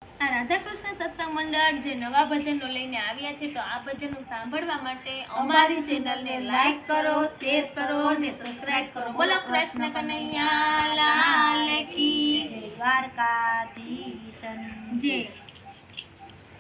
આ રાધાકૃષ્ણ સત્સંગ મંડળ જે નવા ભજનો લઈને આવ્યા છે, તો આ ભજનો સાંભળવા માટે અમારી ચેનલને લાઈક કરો, શેર કરો અને સબસ્ક્રાઇબ કરો. બોલો કૃષ્ણ કનૈયા લાલ કી જય દ્વારકાધીશ જય.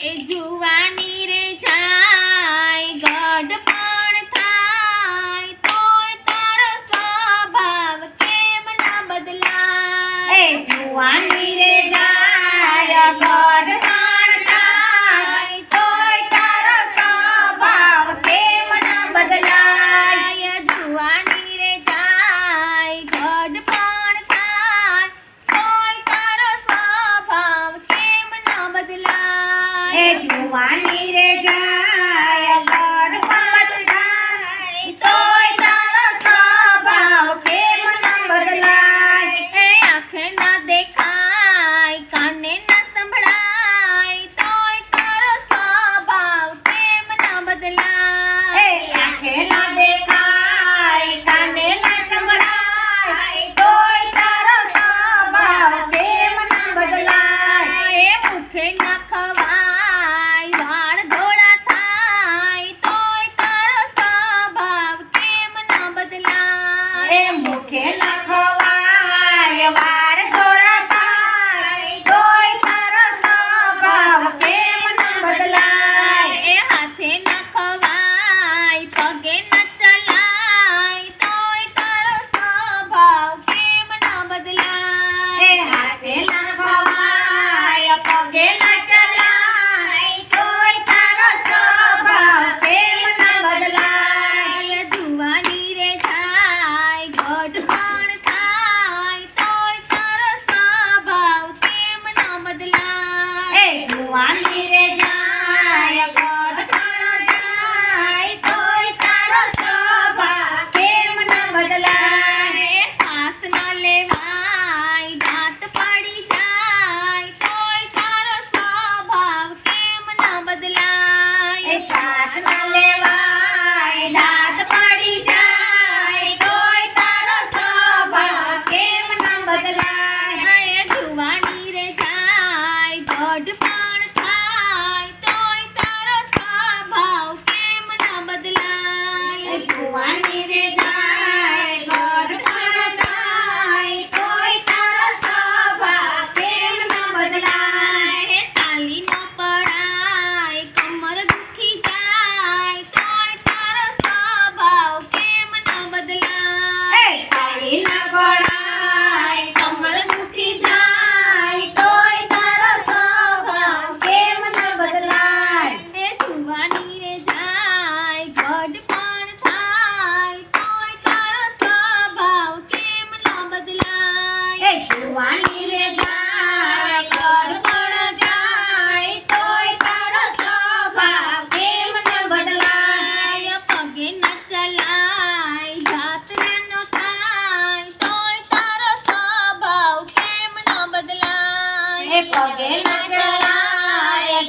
એ જુવાની રે જાય ગઢપણ થાય, તોય તારો સ્વભાવ કેમ ના બદલાય. એ જુવાની રે જાય ગઢપણ થાય, તોય તારો સ્વભાવ કેમ ન બદલાય. જુવાની રે જાય ગઢપણ થાય, તોય તારો સ્વભાવ કેમ ન બદલાય. એ જુવાની રે જાય ગઢપણ થાય, તોય તારો સ્વભાવ કેમ ન બદલાય. એ આંખે ના દેખાય, કાને ના સંભળાય, તોય તારો સ્વભાવ કેમ ન બદલાય. એ આંખે ના દેખાય, કાને ના સંભળાય, તોય તારો સ્વભાવ કેમ ન બદલાય. એ મુખે ના ખવાય, વાળ ધોળા થાય, તોય તારો સ્વભાવ કેમ ન બદલાય. એ મુખે ન ખવાય, વાળ ધોળા થાય, તોય તારો સ્વભાવ કેમ ન બદલાય. એ હાથે ના ખવાય, પગે ના ચલાય, તોય તારો સ્વભાવ કેમ ન બદલાય. એ હાથે ન ખવાય, પગે ન ચલાય, તોય તારો સ્વભાવ કેમ ન બદલાય. જુવાની રે જાય ગઢપણ થાય, તોય તારો સ્વભાવ કેમ ન બદલાય. એ જુવાની રે જાય ગઢપણ થાય, તોય તારો સ્વભાવ કેમ ન બદલાય. એ શ્વાસ ન લેવાય, દાંત પડી જાય, તોય તારો સ્વભાવ કેમ ન બદલાય. એ શ્વાસ ન લેવાય, દાંત પડી જાય, તોય તારો સ્વભાવ કેમ ન બદલાય. એ જુવાની રે જાય ગઢપણ થાય, તોય તારો સ્વભાવ કેમ ન બદલાય. એ જુવાની રે જાય ગઢપણ થાય, તોય તારો સ્વભાવ કેમ ન બદલાય. એ ચાલી ન પડાય, કમર દુખી જાય, તોય તારો સ્વભાવ કેમ ન બદલાય. એ ચાલી ન પડાય, કમર દુખી જાય, તોય તારો સ્વભાવ કેમ ન બદલાય. એ જુવાની રે જાય ગઢપણ થાય, તોય તારો સ્વભાવ કેમ ન બદલાય. એ જુવાની રે જાય ગઢપણ થાય, તોય તારો સ્વભાવ કેમ ન બદલાય. પગે ન ચલાય, જાત્રે ન થાય, તોય તારો સ્વભાવ કેમ ન બદલાય. એ પગે ન ચલાય,